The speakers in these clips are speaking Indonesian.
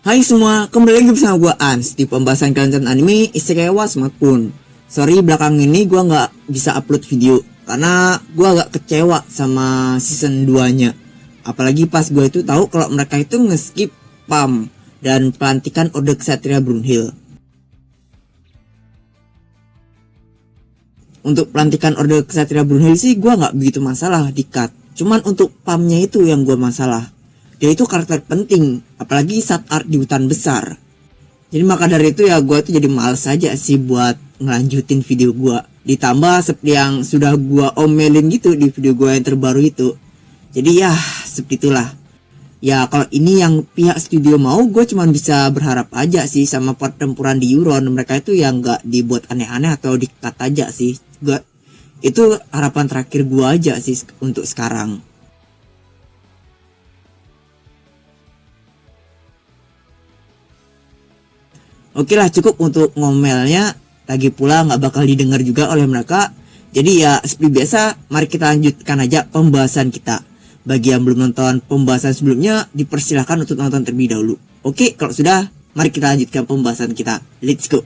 Hai semua, kembali lagi bersama gue Ans di pembahasan konten anime Isekai wa Smartphone. Sorry belakang ini gue nggak bisa upload video karena gue agak kecewa sama season 2-nya. Apalagi pas gue itu tahu kalau mereka itu nge-skip PAM dan pelantikan Ode Ksatria Brunhild. Untuk pelantikan Ode Ksatria Brunhild sih gue nggak begitu masalah di cut. Cuman untuk PAM-nya itu yang gue masalah. Dia itu karakter penting, apalagi saat art di hutan besar. Jadi maka dari itu ya gue tuh jadi males aja sih buat ngelanjutin video gue. Ditambah seperti yang sudah gue omelin gitu di video gue yang terbaru itu. Jadi ya seperti itulah. Ya kalau ini yang pihak studio mau, gue cuma bisa berharap aja sih sama pertempuran di Euron. Mereka itu yang gak dibuat aneh-aneh atau di-cut aja sih. Itu harapan terakhir gue aja sih untuk sekarang. Oke lah, cukup untuk ngomelnya. Lagi pula nggak bakal didengar juga oleh mereka. Jadi ya seperti biasa, mari kita lanjutkan aja pembahasan kita. Bagi yang belum nonton pembahasan sebelumnya, dipersilahkan untuk nonton terlebih dahulu. Oke, kalau sudah, mari kita lanjutkan pembahasan kita. Let's go.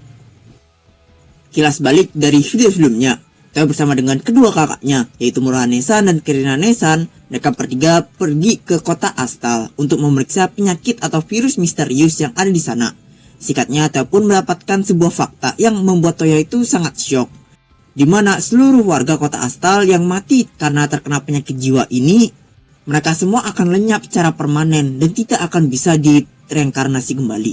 Kilas balik dari video sebelumnya, kita bersama dengan kedua kakaknya, yaitu Murahane Nesan dan Kirina Nesan. Mereka bertiga pergi ke kota Astal untuk memeriksa penyakit atau virus misterius yang ada di sana. Sikatnya Toya pun mendapatkan sebuah fakta yang membuat Toya itu sangat syok, di mana seluruh warga kota Astal yang mati karena terkena penyakit jiwa ini, mereka semua akan lenyap secara permanen dan tidak akan bisa direinkarnasi kembali,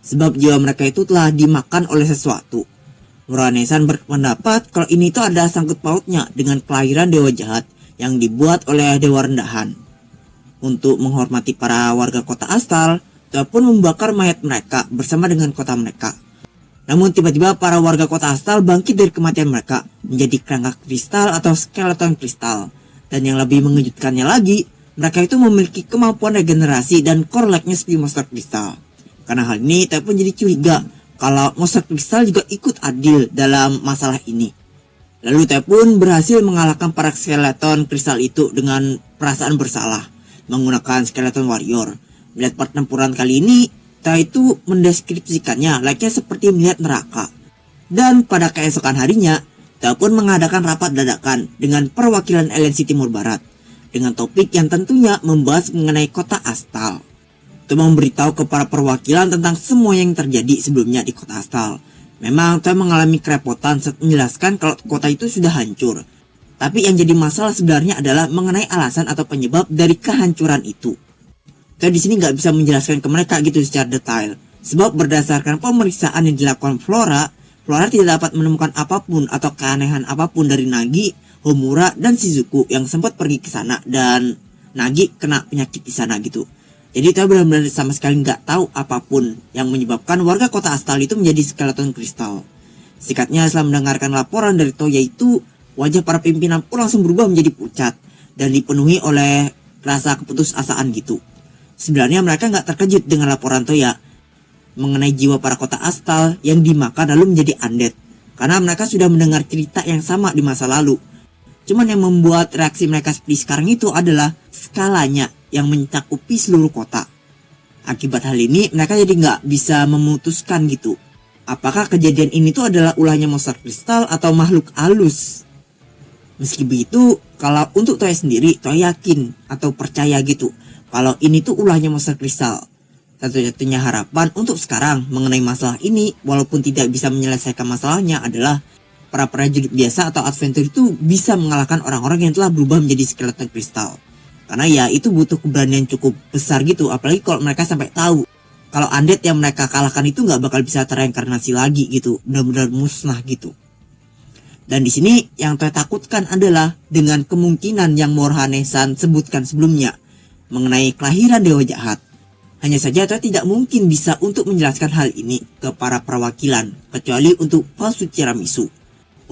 sebab jiwa mereka itu telah dimakan oleh sesuatu. Murahane Nesan berpendapat kalau ini itu ada sangkut pautnya dengan kelahiran dewa jahat yang dibuat oleh dewa rendahan. Untuk menghormati para warga kota Astal, Toya pun membakar mayat mereka bersama dengan kota mereka. Namun tiba-tiba para warga kota Astal bangkit dari kematian mereka menjadi kerangka kristal atau skeleton kristal. Dan yang lebih mengejutkannya lagi, mereka itu memiliki kemampuan regenerasi dan core like-nya seperti monster kristal. Karena hal ini, Toya pun jadi curiga kalau monster kristal juga ikut adil dalam masalah ini. Lalu Toya pun berhasil mengalahkan para skeleton kristal itu dengan perasaan bersalah menggunakan skeleton warrior. Melihat pertempuran kali ini, Toya itu mendeskripsikannya layaknya seperti melihat neraka. Dan pada keesokan harinya, Toya pun mengadakan rapat dadakan dengan perwakilan LNC Timur Barat dengan topik yang tentunya membahas mengenai kota Astal. Toya memberitahu ke para perwakilan tentang semua yang terjadi sebelumnya di kota Astal. Memang Toya mengalami kerepotan saat menjelaskan kalau kota itu sudah hancur. Tapi yang jadi masalah sebenarnya adalah mengenai alasan atau penyebab dari kehancuran itu. Toya di sini nggak bisa menjelaskan ke mereka gitu secara detail, sebab berdasarkan pemeriksaan yang dilakukan Flora tidak dapat menemukan apapun atau keanehan apapun dari Nagi, Homura, dan Shizuku yang sempat pergi ke sana dan Nagi kena penyakit di sana gitu. Jadi Toya benar-benar sama sekali nggak tahu apapun yang menyebabkan warga kota Astal itu menjadi skeleton kristal. Sikatnya setelah mendengarkan laporan dari Toya itu, wajah para pimpinan pun langsung berubah menjadi pucat dan dipenuhi oleh rasa keputusasaan gitu. Sebenarnya mereka nggak terkejut dengan laporan Toya mengenai jiwa para kota Astal yang dimakan lalu menjadi undead, karena mereka sudah mendengar cerita yang sama di masa lalu. Cuman yang membuat reaksi mereka seperti sekarang itu adalah skalanya yang mencakupi seluruh kota. Akibat hal ini mereka jadi nggak bisa memutuskan gitu, apakah kejadian ini tuh adalah ulahnya monster kristal atau makhluk halus. Meski begitu, kalau untuk Toya sendiri, Toya yakin atau percaya gitu kalau ini tuh ulahnya monster kristal. Satu-satunya harapan untuk sekarang mengenai masalah ini, walaupun tidak bisa menyelesaikan masalahnya, adalah para prajurit biasa atau adventure itu bisa mengalahkan orang-orang yang telah berubah menjadi skeleton kristal. Karena ya itu butuh keberanian cukup besar gitu, apalagi kalau mereka sampai tahu kalau undead yang mereka kalahkan itu nggak bakal bisa tereinkarnasi lagi gitu, benar-benar musnah gitu. Dan di sini yang Toya takutkan adalah dengan kemungkinan yang Murahane Nesan sebutkan sebelumnya mengenai kelahiran dewa jahat. Hanya saja Toya tidak mungkin bisa untuk menjelaskan hal ini ke para perwakilan, kecuali untuk palsu Tiramisu.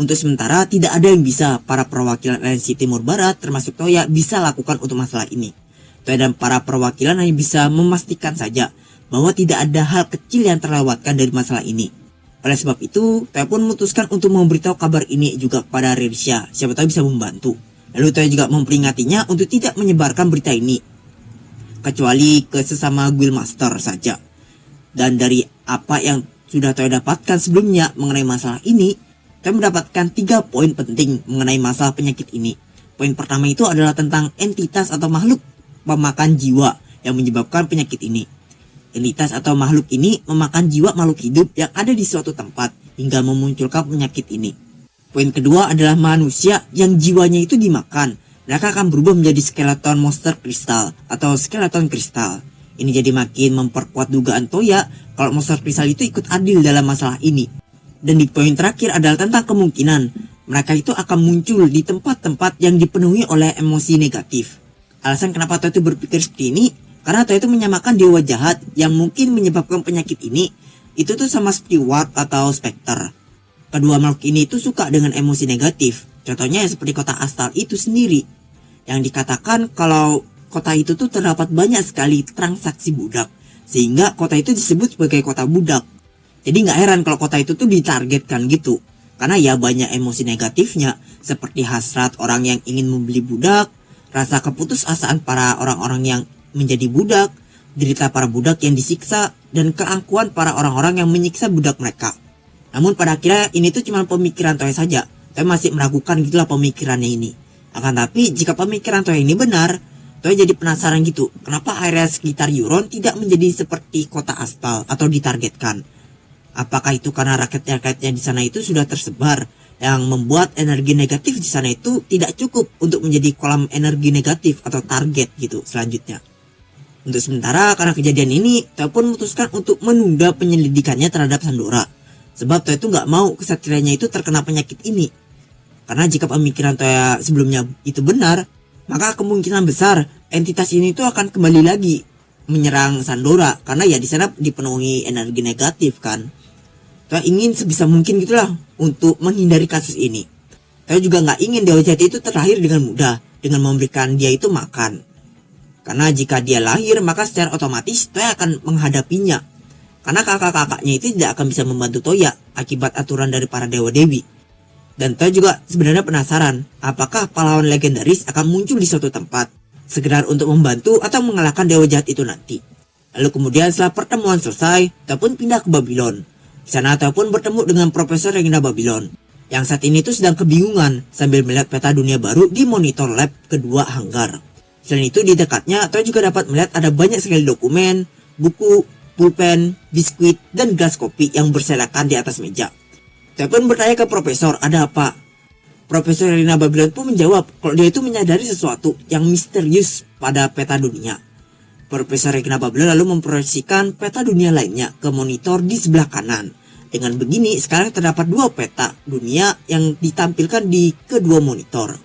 Untuk sementara tidak ada yang bisa para perwakilan LNC Timur Barat termasuk Toya bisa lakukan untuk masalah ini. Toya dan para perwakilan hanya bisa memastikan saja bahwa tidak ada hal kecil yang terlewatkan dari masalah ini. Oleh sebab itu, Toya pun memutuskan untuk memberitahu kabar ini juga kepada Rerisha, siapa tahu bisa membantu. Lalu Toya juga memperingatinya untuk tidak menyebarkan berita ini, kecuali ke sesama guild master saja. Dan dari apa yang sudah Toya dapatkan sebelumnya mengenai masalah ini, Toya mendapatkan 3 poin penting mengenai masalah penyakit ini. Poin pertama itu adalah tentang entitas atau makhluk pemakan jiwa yang menyebabkan penyakit ini. Entitas atau makhluk ini memakan jiwa makhluk hidup yang ada di suatu tempat hingga memunculkan penyakit ini. Poin kedua adalah manusia yang jiwanya itu dimakan. Mereka akan berubah menjadi skeleton monster kristal atau skeleton kristal. Ini jadi makin memperkuat dugaan Toya kalau monster kristal itu ikut andil dalam masalah ini. Dan di poin terakhir adalah tentang kemungkinan mereka itu akan muncul di tempat-tempat yang dipenuhi oleh emosi negatif. Alasan kenapa Toya itu berpikir seperti ini, karena Toya itu menyamakan dewa jahat yang mungkin menyebabkan penyakit ini itu tuh sama seperti Ward atau Spectre. Kedua makhluk ini itu suka dengan emosi negatif. Contohnya seperti kota Astal itu sendiri, yang dikatakan kalau kota itu tuh terdapat banyak sekali transaksi budak, sehingga kota itu disebut sebagai kota budak. Jadi nggak heran kalau kota itu tuh ditargetkan gitu, karena ya banyak emosi negatifnya, seperti hasrat orang yang ingin membeli budak, rasa keputusasaan para orang-orang yang menjadi budak, derita para budak yang disiksa, dan keangkuhan para orang-orang yang menyiksa budak mereka. Namun pada akhirnya ini tuh cuma pemikiran Toya saja. Toya masih meragukan gitulah pemikirannya ini. Akan tapi jika pemikiran Toya ini benar, Toya jadi penasaran gitu, kenapa area sekitar Euron tidak menjadi seperti kota Astal atau ditargetkan. Apakah itu karena rakyat-rakyatnya di sana itu sudah tersebar, yang membuat energi negatif di sana itu tidak cukup untuk menjadi kolam energi negatif atau target gitu selanjutnya. Untuk sementara karena kejadian ini, Toya pun memutuskan untuk menunda penyelidikannya terhadap Sandora. Sebab Toya itu nggak mau kesatrianya itu terkena penyakit ini. Karena jika pemikiran Toya sebelumnya itu benar, maka kemungkinan besar entitas ini tuh akan kembali lagi menyerang Sandora, karena ya di sana dipenuhi energi negatif kan. Toya ingin sebisa mungkin gitulah untuk menghindari kasus ini. Toya juga nggak ingin dewa jahat itu terlahir dengan mudah dengan memberikan dia itu makan. Karena jika dia lahir, maka secara otomatis Toya akan menghadapinya. Karena kakak-kakaknya itu tidak akan bisa membantu Toya akibat aturan dari para dewa-dewi. Dan Toya juga sebenarnya penasaran, apakah pahlawan legendaris akan muncul di suatu tempat, sekedar untuk membantu atau mengalahkan dewa jahat itu nanti. Lalu kemudian setelah pertemuan selesai, Toya pun pindah ke Babylon. Di sana Toya pun bertemu dengan Profesor Regina Babylon, yang saat ini tuh sedang kebingungan sambil melihat peta dunia baru di monitor lab kedua hanggar. Selain itu di dekatnya Toya juga dapat melihat ada banyak sekali dokumen, buku, pulpen, biskuit, dan gelas kopi yang berserakan di atas meja. Toya pun bertanya ke Profesor, ada apa? Profesor Regina Babylon pun menjawab kalau dia itu menyadari sesuatu yang misterius pada peta dunia. Profesor Regina Babylon lalu memproyeksikan peta dunia lainnya ke monitor di sebelah kanan. Dengan begini sekarang terdapat 2 peta dunia yang ditampilkan di kedua monitor.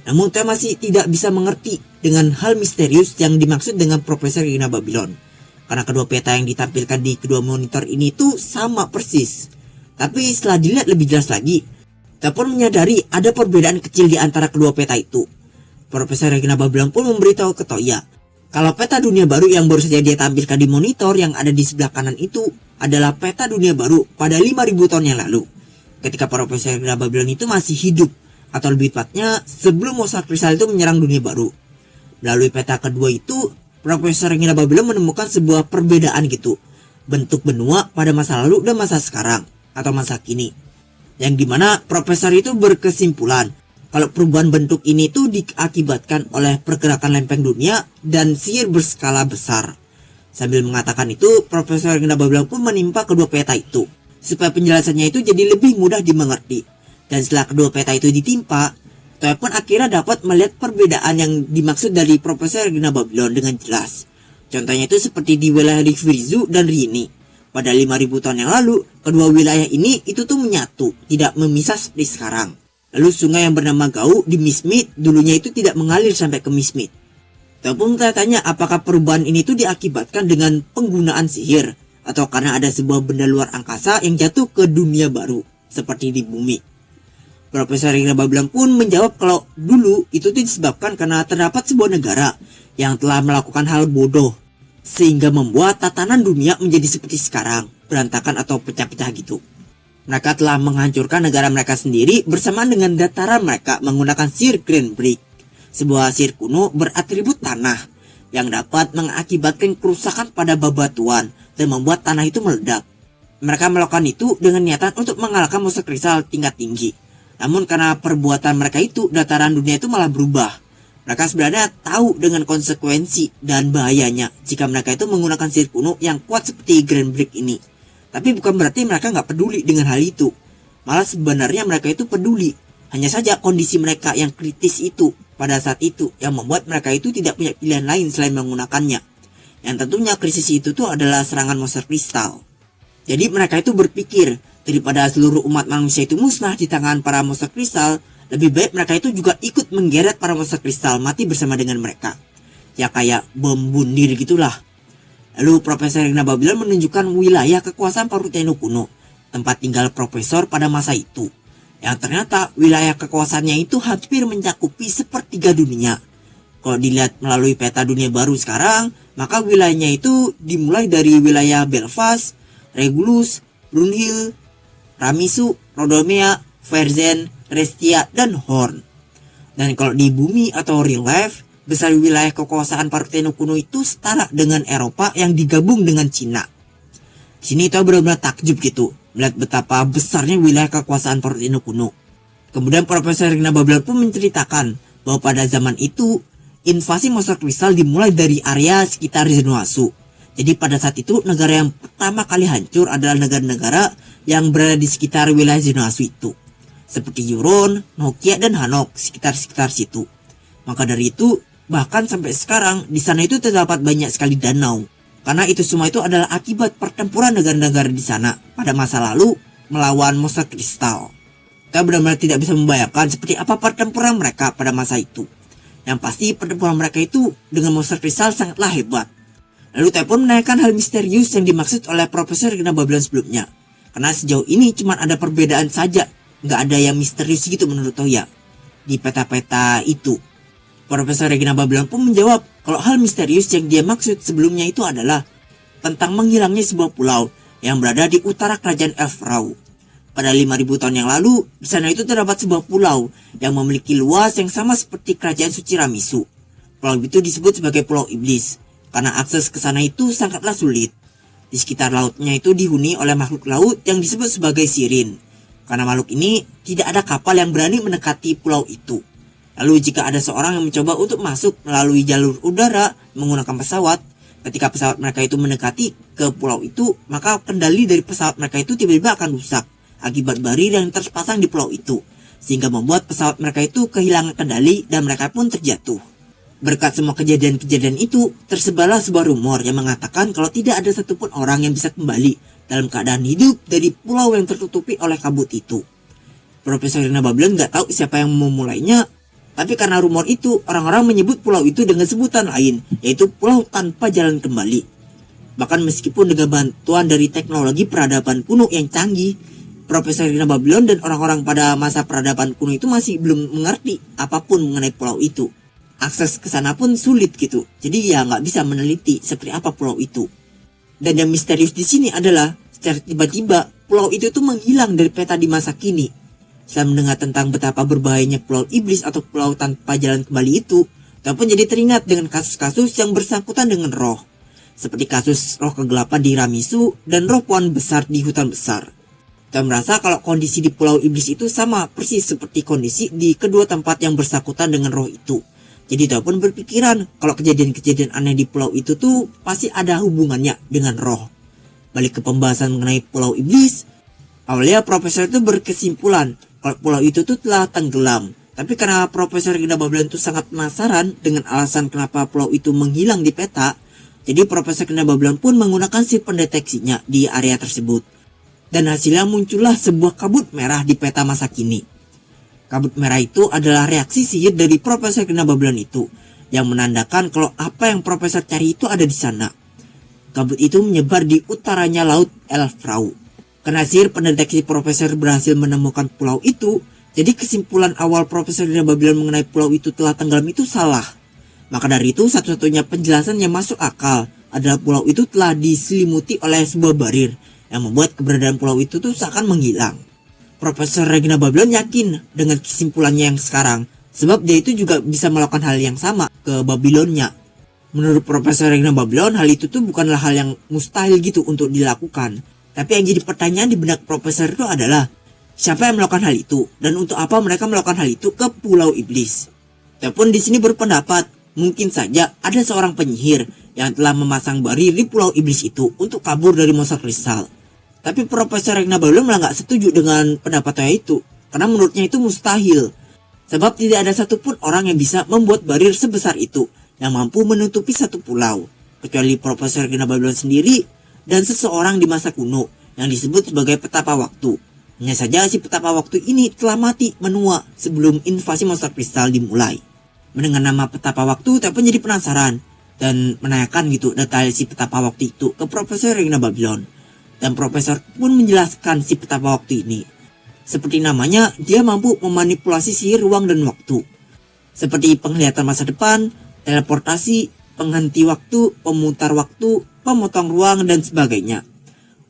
Namun Toya masih tidak bisa mengerti dengan hal misterius yang dimaksud dengan Profesor Regina Babylon. Karena kedua peta yang ditampilkan di kedua monitor ini tuh sama persis. Tapi setelah dilihat lebih jelas lagi, Toya pun menyadari ada perbedaan kecil di antara kedua peta itu. Profesor Regina Babylon pun memberitahu ke Toya kalau peta dunia baru yang baru saja dia tampilkan di monitor yang ada di sebelah kanan itu adalah peta dunia baru pada 5.000 tahun yang lalu, ketika Profesor Regina Babylon itu masih hidup, atau lebih tepatnya sebelum monster kristal itu menyerang dunia baru. Melalui peta kedua itu, Profesor Regina Babylon menemukan sebuah perbedaan gitu, bentuk benua pada masa lalu dan masa sekarang atau masa kini, yang dimana Profesor itu berkesimpulan kalau perubahan bentuk ini tuh diakibatkan oleh pergerakan lempeng dunia dan sihir berskala besar. Sambil mengatakan itu, Profesor Regina Babylon pun menimpa kedua peta itu supaya penjelasannya itu jadi lebih mudah dimengerti. Dan setelah kedua peta itu ditimpa, Toya pun akhirnya dapat melihat perbedaan yang dimaksud dari Profesor Regina Babylon dengan jelas. Contohnya itu seperti di wilayah Rifrizu dan Rini. Pada 5.000 tahun yang lalu, kedua wilayah ini itu tuh menyatu, tidak memisah seperti sekarang. Lalu sungai yang bernama Gau di Mistmead dulunya itu tidak mengalir sampai ke Mistmead. Toya pun bertanya apakah perubahan ini tuh diakibatkan dengan penggunaan sihir atau karena ada sebuah benda luar angkasa yang jatuh ke dunia baru seperti di bumi. Profesor Regina Babylon pun menjawab kalau dulu itu tuh disebabkan karena terdapat sebuah negara yang telah melakukan hal bodoh sehingga membuat tatanan dunia menjadi seperti sekarang, berantakan atau pecah-pecah gitu. Mereka telah menghancurkan negara mereka sendiri bersamaan dengan dataran mereka menggunakan sihir Grand Brick, sebuah sihir kuno beratribut tanah yang dapat mengakibatkan kerusakan pada bebatuan dan membuat tanah itu meledak. Mereka melakukan itu dengan niatan untuk mengalahkan monster kristal tingkat tinggi. Namun karena perbuatan mereka itu, dataran dunia itu malah berubah. Mereka sebenarnya tahu dengan konsekuensi dan bahayanya jika mereka itu menggunakan sihir kuno yang kuat seperti Grand Brick ini. Tapi bukan berarti mereka nggak peduli dengan hal itu. Malah sebenarnya mereka itu peduli. Hanya saja kondisi mereka yang kritis itu pada saat itu yang membuat mereka itu tidak punya pilihan lain selain menggunakannya. Yang tentunya krisis itu tuh adalah serangan monster kristal. Jadi mereka itu berpikir, daripada seluruh umat manusia itu musnah di tangan para monster kristal, lebih baik mereka itu juga ikut menggeret para monster kristal mati bersama dengan mereka. Ya kayak bom bunuh diri gitulah. Lalu Profesor Regina Babylon menunjukkan wilayah kekuasaan Paruteno kuno, tempat tinggal Profesor pada masa itu. Yang ternyata wilayah kekuasaannya itu hampir mencakupi sepertiga dunia. Kalau dilihat melalui peta dunia baru sekarang, maka wilayahnya itu dimulai dari wilayah Belfast, Regulus, Brunhild, Ramisu, Rodomea, Verzen, Restia, dan Horn. Dan kalau di bumi atau real life, besar wilayah kekuasaan Paruteno kuno itu setara dengan Eropa yang digabung dengan Cina. Sini itu benar-benar takjub gitu, melihat betapa besarnya wilayah kekuasaan Paruteno kuno. Kemudian Profesor Regina Babylon pun menceritakan bahwa pada zaman itu, invasi monster kristal dimulai dari area sekitar Zenuasu. Jadi pada saat itu negara yang pertama kali hancur adalah negara-negara yang berada di sekitar wilayah Zenuasu itu. Seperti Euron, Nokia, dan Hanok sekitar situ. Maka dari itu, bahkan sampai sekarang di sana itu terdapat banyak sekali danau. Karena itu semua itu adalah akibat pertempuran negara-negara di sana pada masa lalu melawan monster kristal. Kita benar-benar tidak bisa membayangkan seperti apa pertempuran mereka pada masa itu. Yang pasti pertempuran mereka itu dengan monster kristal sangatlah hebat. Lalu Teh pun menanyakan hal misterius yang dimaksud oleh Profesor Regina Babylon sebelumnya. Karena sejauh ini cuma ada perbedaan saja, nggak ada yang misterius gitu menurut Toya di peta-peta itu. Profesor Regina Babylon pun menjawab kalau hal misterius yang dia maksud sebelumnya itu adalah tentang menghilangnya sebuah pulau yang berada di utara kerajaan Elfrau. Pada 5000 tahun yang lalu, di sana itu terdapat sebuah pulau yang memiliki luas yang sama seperti kerajaan suci Ramisu. Pulau itu disebut sebagai Pulau Iblis, karena akses ke sana itu sangatlah sulit. Di sekitar lautnya itu dihuni oleh makhluk laut yang disebut sebagai Sirin. Karena makhluk ini tidak ada kapal yang berani mendekati pulau itu. Lalu jika ada seorang yang mencoba untuk masuk melalui jalur udara menggunakan pesawat, ketika pesawat mereka itu mendekati ke pulau itu, maka kendali dari pesawat mereka itu tiba-tiba akan rusak akibat barir yang terpasang di pulau itu, sehingga membuat pesawat mereka itu kehilangan kendali dan mereka pun terjatuh. Berkat semua kejadian-kejadian itu, tersebarlah sebuah rumor yang mengatakan kalau tidak ada satupun orang yang bisa kembali dalam keadaan hidup dari pulau yang tertutupi oleh kabut itu. Profesor Regina Babylon gak tahu siapa yang memulainya, tapi karena rumor itu, orang-orang menyebut pulau itu dengan sebutan lain, yaitu pulau tanpa jalan kembali. Bahkan meskipun dengan bantuan dari teknologi peradaban kuno yang canggih, Profesor Regina Babylon dan orang-orang pada masa peradaban kuno itu masih belum mengerti apapun mengenai pulau itu. Akses ke sana pun sulit gitu. Jadi ya nggak bisa meneliti seperti apa pulau itu. Dan yang misterius di sini adalah secara tiba-tiba pulau itu tuh menghilang dari peta di masa kini. Setelah mendengar tentang betapa berbahayanya pulau iblis atau pulau tanpa jalan kembali itu, kita pun jadi teringat dengan kasus-kasus yang bersangkutan dengan roh. Seperti kasus roh kegelapan di Ramisu dan roh pohon besar di hutan besar. Kita merasa kalau kondisi di pulau iblis itu sama persis seperti kondisi di kedua tempat yang bersangkutan dengan roh itu. Jadi dia pun berpikiran kalau kejadian-kejadian aneh di pulau itu tuh pasti ada hubungannya dengan roh. Balik ke pembahasan mengenai pulau iblis, awalnya Profesor itu berkesimpulan kalau pulau itu tuh telah tenggelam. Tapi karena Profesor Regina Babylon itu sangat penasaran dengan alasan kenapa pulau itu menghilang di peta, jadi Profesor Regina Babylon pun menggunakan si pendeteksinya di area tersebut. Dan hasilnya muncullah sebuah kabut merah di peta masa kini. Kabut merah itu adalah reaksi sihir dari Profesor Regina Babylon itu, yang menandakan kalau apa yang Profesor cari itu ada di sana. Kabut itu menyebar di utaranya laut Elfrau. Karena sihir pendeteksi Profesor berhasil menemukan pulau itu, jadi kesimpulan awal Profesor Regina Babylon mengenai pulau itu telah tenggelam itu salah. Maka dari itu satu-satunya penjelasan yang masuk akal adalah pulau itu telah diselimuti oleh sebuah barir yang membuat keberadaan pulau itu tuh seakan menghilang. Profesor Regina Babylon yakin dengan kesimpulannya yang sekarang, sebab dia itu juga bisa melakukan hal yang sama ke Babilonia. Menurut Profesor Regina Babylon, hal itu tuh bukanlah hal yang mustahil gitu untuk dilakukan. Tapi yang jadi pertanyaan di benak Profesor itu adalah, siapa yang melakukan hal itu? Dan untuk apa mereka melakukan hal itu ke Pulau Iblis? Ataupun di sini berpendapat, mungkin saja ada seorang penyihir yang telah memasang barir di Pulau Iblis itu untuk kabur dari monster kristal. Tapi Profesor Regina Babylon malah gak setuju dengan pendapatnya itu, karena menurutnya itu mustahil. Sebab tidak ada satupun orang yang bisa membuat barir sebesar itu yang mampu menutupi satu pulau, kecuali Profesor Regina Babylon sendiri dan seseorang di masa kuno yang disebut sebagai petapa waktu. Hanya saja si petapa waktu ini telah mati menua sebelum invasi monster kristal dimulai. Mendengar nama petapa waktu, tak pun jadi penasaran dan menanyakan gitu detail si petapa waktu itu ke Profesor Regina Babylon. Dan Profesor pun menjelaskan si petapa waktu ini. Seperti namanya, dia mampu memanipulasi sihir ruang dan waktu. Seperti penglihatan masa depan, teleportasi, penghenti waktu, pemutar waktu, pemotong ruang, dan sebagainya.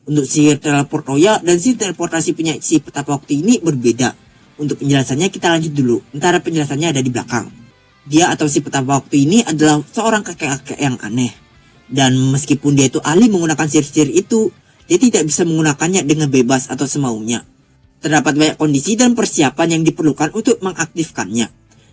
Untuk sihir teleport Toya dan sihir teleportasi punya si petapa waktu ini berbeda. Untuk penjelasannya kita lanjut dulu, ntar penjelasannya ada di belakang. Dia atau si petapa waktu ini adalah seorang kakek-kakek yang aneh. Dan meskipun dia itu ahli menggunakan sihir-sihir itu, dia tidak bisa menggunakannya dengan bebas atau semaunya. Terdapat banyak kondisi dan persiapan yang diperlukan untuk mengaktifkannya.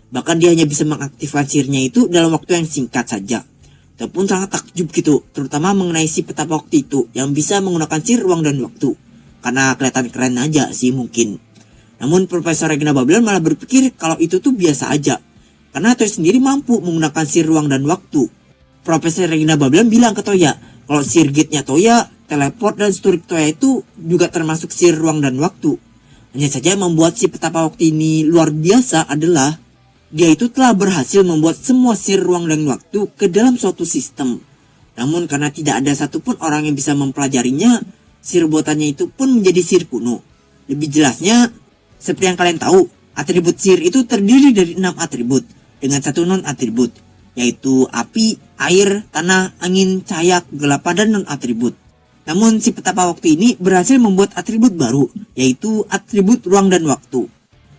Bahkan dia hanya bisa mengaktifkan sihirnya itu dalam waktu yang singkat saja. Ataupun sangat takjub gitu, terutama mengenai si petapa waktu itu yang bisa menggunakan sihir ruang dan waktu. Karena kelihatan keren aja sih mungkin. Namun Profesor Regina Babylon malah berpikir kalau itu tuh biasa aja. Karena Toya sendiri mampu menggunakan sihir ruang dan waktu. Profesor Regina Babylon bilang ke Toya kalau sihir gate-nya Toya, teleport dan sturik Toya itu juga termasuk sihir ruang dan waktu. Hanya saja yang membuat si petapa waktu ini luar biasa adalah dia itu telah berhasil membuat semua sihir ruang dan waktu ke dalam suatu sistem. Namun karena tidak ada satupun orang yang bisa mempelajarinya, sihir buatannya itu pun menjadi sihir kuno. Lebih jelasnya, seperti yang kalian tahu, atribut sihir itu terdiri dari 6 atribut dengan 1 non-atribut, yaitu api, air, tanah, angin, cahaya, kegelapan, dan non-atribut. Namun si petapa waktu ini berhasil membuat atribut baru, yaitu atribut ruang dan waktu.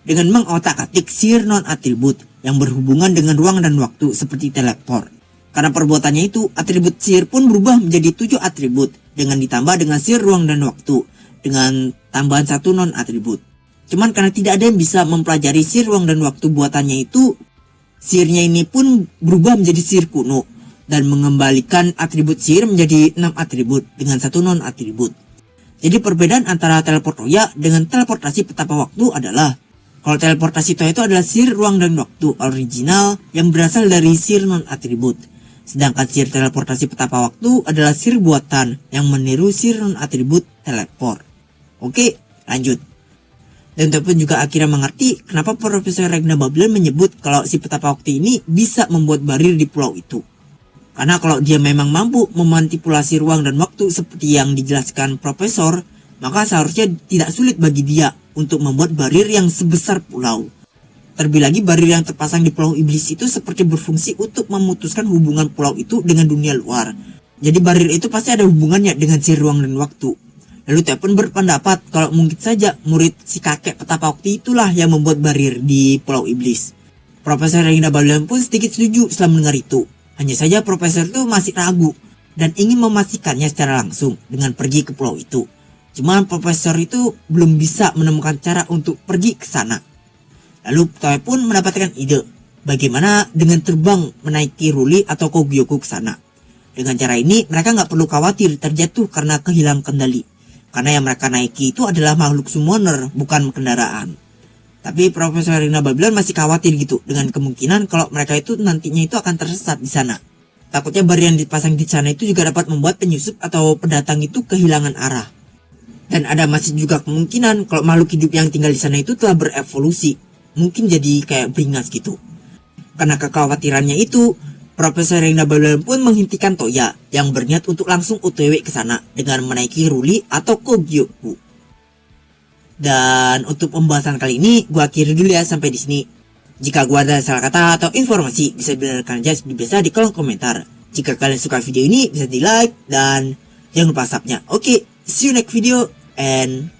Dengan mengotak-atik sihir non-atribut yang berhubungan dengan ruang dan waktu seperti teleport. Karena perbuatannya itu, atribut sihir pun berubah menjadi 7 atribut dengan ditambah dengan sihir ruang dan waktu dengan tambahan 1 non-atribut. Cuman karena tidak ada yang bisa mempelajari sihir ruang dan waktu buatannya itu, sihirnya ini pun berubah menjadi sihir kuno dan mengembalikan atribut sihir menjadi 6 atribut dengan 1 non-atribut. Jadi perbedaan antara teleport Toya dengan teleportasi petapa waktu adalah kalau teleportasi Toya itu adalah sihir ruang dan waktu original yang berasal dari sihir non-atribut. Sedangkan sihir teleportasi petapa waktu adalah sihir buatan yang meniru sihir non-atribut teleport. Oke, lanjut. Dan Toya pun juga akhirnya mengerti kenapa Profesor Regina Babylon menyebut kalau si petapa waktu ini bisa membuat barir di pulau itu. Karena kalau dia memang mampu memanipulasi ruang dan waktu seperti yang dijelaskan Profesor, maka seharusnya tidak sulit bagi dia untuk membuat barir yang sebesar pulau. Terlebih lagi barir yang terpasang di Pulau Iblis itu seperti berfungsi untuk memutuskan hubungan pulau itu dengan dunia luar. Jadi barir itu pasti ada hubungannya dengan sihir ruang dan waktu. Lalu Toya pun berpendapat kalau mungkin saja murid si kakek petapa waktu itulah yang membuat barir di Pulau Iblis. Profesor Regina Babylon pun sedikit setuju setelah mendengar itu. Hanya saja Profesor itu masih ragu dan ingin memastikannya secara langsung dengan pergi ke pulau itu. Cuman Profesor itu belum bisa menemukan cara untuk pergi ke sana. Lalu Toya pun mendapatkan ide bagaimana dengan terbang menaiki Ruli atau Kogyoku ke sana. Dengan cara ini mereka nggak perlu khawatir terjatuh karena kehilangan kendali. Karena yang mereka naiki itu adalah makhluk summoner, bukan kendaraan. Tapi Profesor Regina Babylon masih khawatir gitu dengan kemungkinan kalau mereka itu nantinya itu akan tersesat di sana. Takutnya barir yang dipasang di sana itu juga dapat membuat penyusup atau pendatang itu kehilangan arah. Dan ada masih juga kemungkinan kalau makhluk hidup yang tinggal di sana itu telah berevolusi, mungkin jadi kayak beringas gitu. Karena kekhawatirannya itu, Profesor Regina Babylon pun menghentikan Toya yang berniat untuk langsung OTW ke sana dengan menaiki Ruli atau Kogyoku. Dan untuk pembahasan kali ini gua akhiri dulu ya sampai di sini. Jika gua ada salah kata atau informasi bisa dibenarkan aja seperti biasa di kolom komentar. Jika kalian suka video ini bisa di like dan jangan lupa subnya. Oke, see you next video and